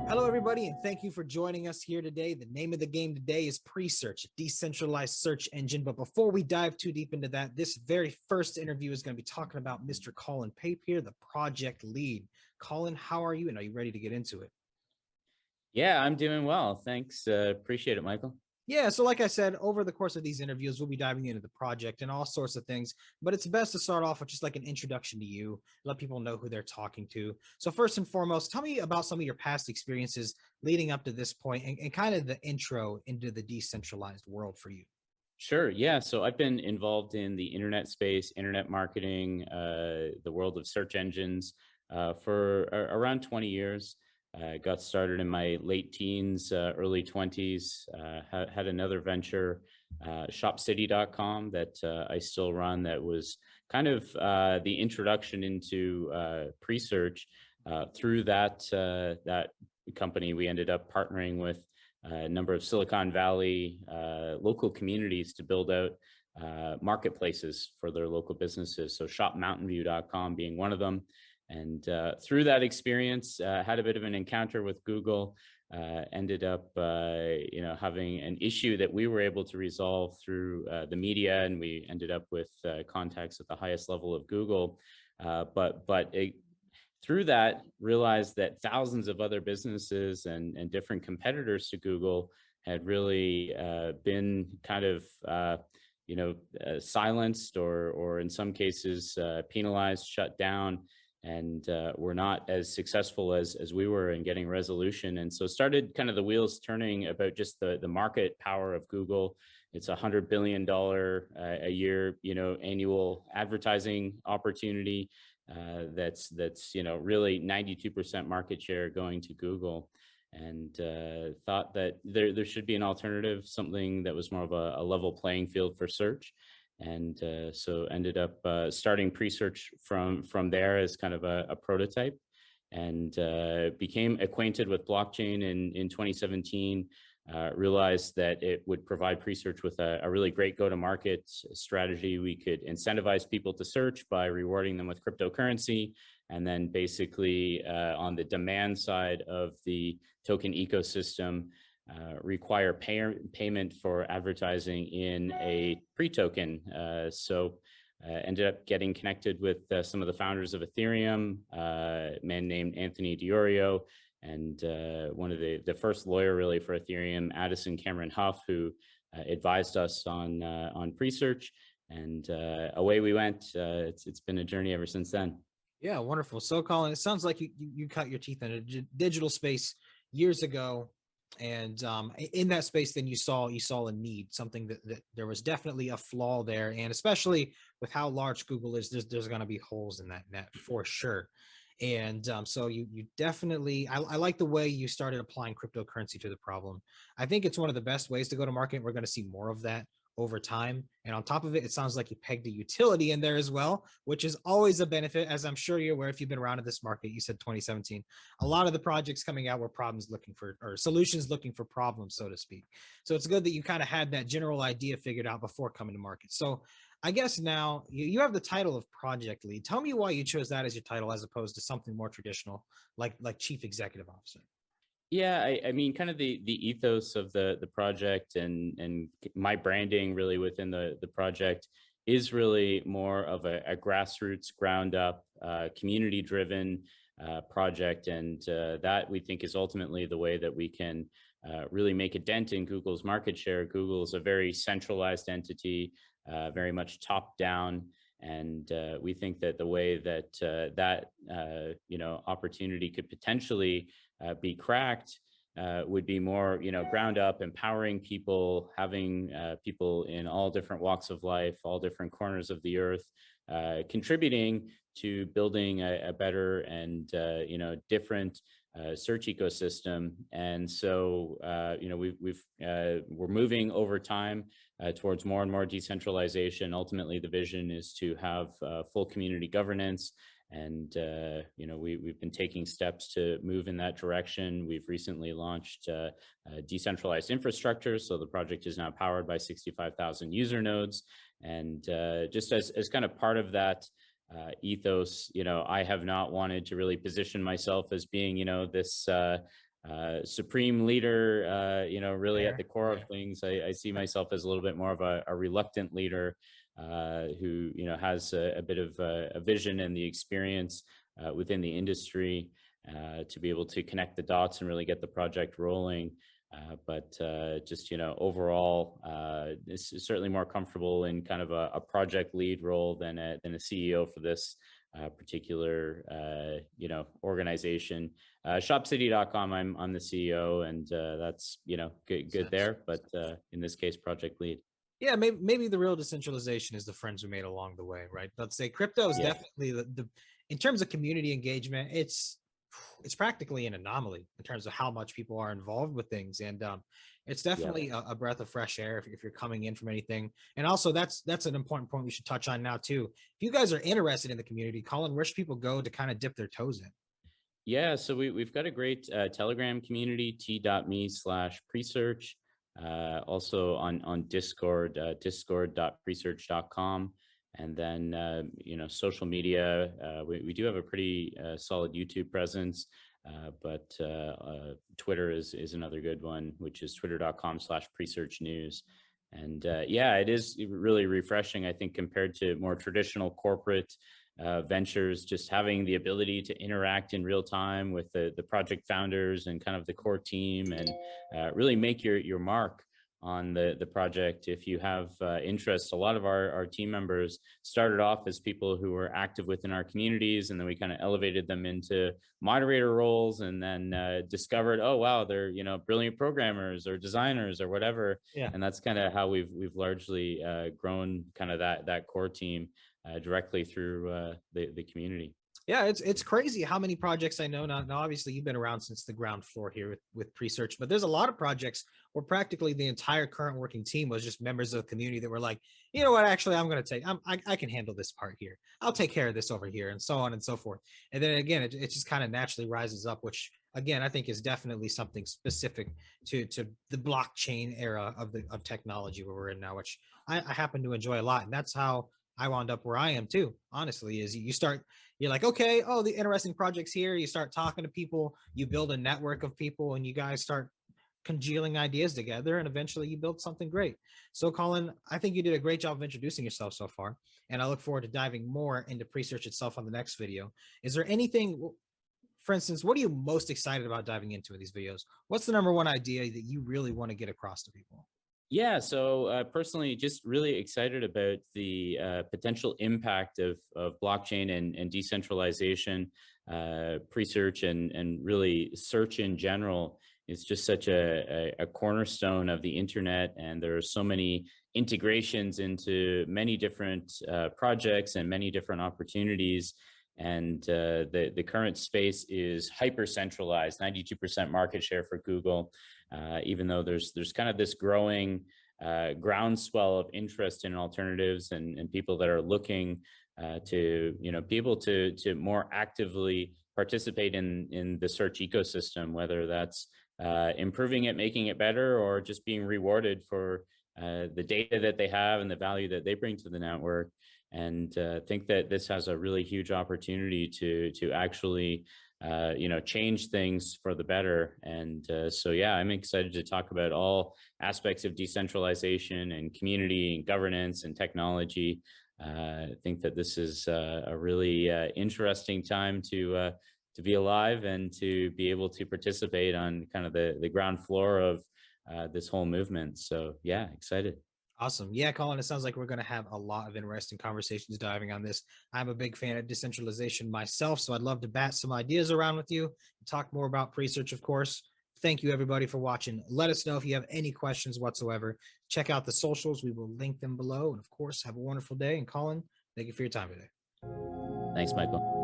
Hello, everybody, and thank you for joining us here today. The name of the game today is Presearch, a decentralized search engine. But before we dive too deep into that, this very first interview is going to be talking about Mr. Colin Pape here, the project lead. Colin, how are you? And are you ready to get into it? Yeah, I'm doing well. Thanks. Appreciate it, Michael. Yeah, so like I said, over the course of these interviews, we'll be diving into the project and all sorts of things. But it's best to start off with just like an introduction to you, let people know who they're talking to. So, first and foremost, tell me about some of your past experiences leading up to this point and kind of the intro into the decentralized world for you. Sure. Yeah. So I've been involved in the internet space, internet marketing, the world of search engines for around 20 years. Got started in my late teens, early 20s. Had another venture, shopcity.com, that I still run, that was kind of the introduction into Presearch. Through that company, we ended up partnering with a number of Silicon Valley local communities to build out marketplaces for their local businesses. So shopmountainview.com being one of them. And through that experience, had a bit of an encounter with Google. Ended up, having an issue that we were able to resolve through the media, and we ended up with contacts at the highest level of Google. Through that, realized that thousands of other businesses and different competitors to Google had really been kind of silenced, or in some cases penalized, shut down, and were not as successful as we were in getting resolution. And so started kind of the wheels turning about just the market power of Google. It's $100 billion a year, annual advertising opportunity. That's really 92% market share going to Google, and thought that there should be an alternative, something that was more of a level playing field for search. And so ended up starting Presearch from there as kind of a prototype, and became acquainted with blockchain in 2017. Realized that it would provide Presearch with a really great go-to-market strategy. We could incentivize people to search by rewarding them with cryptocurrency, and then basically on the demand side of the token ecosystem, require payment for advertising in a pre-token. Ended up getting connected with some of the founders of Ethereum, a man named Anthony Diorio, and one of the first lawyer really for Ethereum, Addison Cameron Huff, who advised us on Presearch, and away we went. It's been a journey ever since then. Yeah, wonderful. So, Colin, it sounds like you cut your teeth in a digital space years ago, and in that space, then you saw a need, something that there was definitely a flaw there, and especially with how large Google is, there's going to be holes in that net for sure. And so you definitely, I like the way you started applying cryptocurrency to the problem. I think it's one of the best ways to go to market. We're going to see more of that over time. And on top of it, it sounds like you pegged a utility in there as well, which is always a benefit, as I'm sure you're aware if you've been around in this market. You said 2017. A lot of the projects coming out were problems looking for, or solutions looking for problems, so to speak. So it's good that you kind of had that general idea figured out before coming to market. So I guess now you have the title of project lead. Tell me why you chose that as your title as opposed to something more traditional like chief executive officer. Yeah, I mean, kind of the ethos of the project, and my branding really within the project is really more of a grassroots, ground up, community driven project, and that we think is ultimately the way that we can really make a dent in Google's market share. Google is a very centralized entity, very much top down. And we think that the way that opportunity could potentially be cracked would be more, ground up, empowering people, having people in all different walks of life, all different corners of the earth, contributing to building a better and different search ecosystem. And so we're moving over time towards more and more decentralization. Ultimately, the vision is to have full community governance. And we've been taking steps to move in that direction. We've recently launched decentralized infrastructure, so the project is now powered by 65,000 user nodes. And just as kind of part of that ethos, I have not wanted to really position myself as being, this supreme leader, really at There, the core of yeah. things. I see myself as a little bit more of a reluctant leader, who, has a bit of a vision and the experience within the industry, to be able to connect the dots and really get the project rolling. But just, overall, this is certainly more comfortable in kind of a project lead role than a CEO for this particular, organization. Shopcity.com, I'm the CEO, and that's, good Sense. there. But in this case, project lead. Yeah, maybe the real decentralization is the friends we made along the way, right? Let's say crypto is Yeah, definitely the in terms of community engagement, it's practically an anomaly in terms of how much people are involved with things, and it's yeah. definitely a breath of fresh air if you're coming in from anything. And also, that's an important point we should touch on now too. If you guys are interested in the community, Colin, where should people go to kind of dip their toes in? Yeah, so we've got a great Telegram community, t.me/presearch. Also on Discord, discord.presearch.com. And then, social media. We do have a pretty solid YouTube presence, but Twitter is another good one, which is twitter.com/presearch news. And yeah, it is really refreshing, I think, compared to more traditional corporate ventures, just having the ability to interact in real time with the project founders and kind of the core team, and really make your mark on the project. If you have interest, a lot of our team members started off as people who were active within our communities, and then we kind of elevated them into moderator roles, and then discovered, oh wow, they're brilliant programmers or designers or whatever. Yeah. And that's kind of how we've largely grown kind of that core team directly through the community. Yeah, it's crazy how many projects I know now. Now, obviously, you've been around since the ground floor here with Presearch, but there's a lot of projects where practically the entire current working team was just members of the community that were like, you know what, actually, I'm going to I can handle this part here. I'll take care of this over here, and so on and so forth. And then again, it just kind of naturally rises up, which again I think is definitely something specific to the blockchain era of technology where we're in now, which I happen to enjoy a lot, and that's how I wound up where I am too. Honestly, is you start, you're like, okay, oh, the interesting projects here. You start talking to people, you build a network of people, and you guys start congealing ideas together, and eventually you build something great. So, Colin, I think you did a great job of introducing yourself so far, and I look forward to diving more into Presearch itself on the next video. Is there anything, for instance, what are you most excited about diving into in these videos? What's the number one idea that you really want to get across to people? Yeah, so personally, just really excited about the potential impact of blockchain and decentralization. Presearch and really search in general is just such a cornerstone of the internet, and there are so many integrations into many different projects and many different opportunities. And the current space is hyper centralized, 92% market share for Google. Even though there's kind of this growing groundswell of interest in alternatives, and people that are looking to be able to more actively participate in the search ecosystem, whether that's improving it, making it better, or just being rewarded for the data that they have and the value that they bring to the network. And think that this has a really huge opportunity to actually change things for the better. And so yeah, I'm excited to talk about all aspects of decentralization and community and governance and technology. I think that this is a really interesting time to be alive and to be able to participate on kind of the ground floor of this whole movement. So yeah, excited. Awesome. Yeah, Colin, it sounds like we're going to have a lot of interesting conversations diving on this. I'm a big fan of decentralization myself, so I'd love to bat some ideas around with you, talk more about Presearch, of course. Thank you, everybody, for watching. Let us know if you have any questions whatsoever. Check out the socials. We will link them below. And, of course, have a wonderful day. And, Colin, thank you for your time today. Thanks, Michael.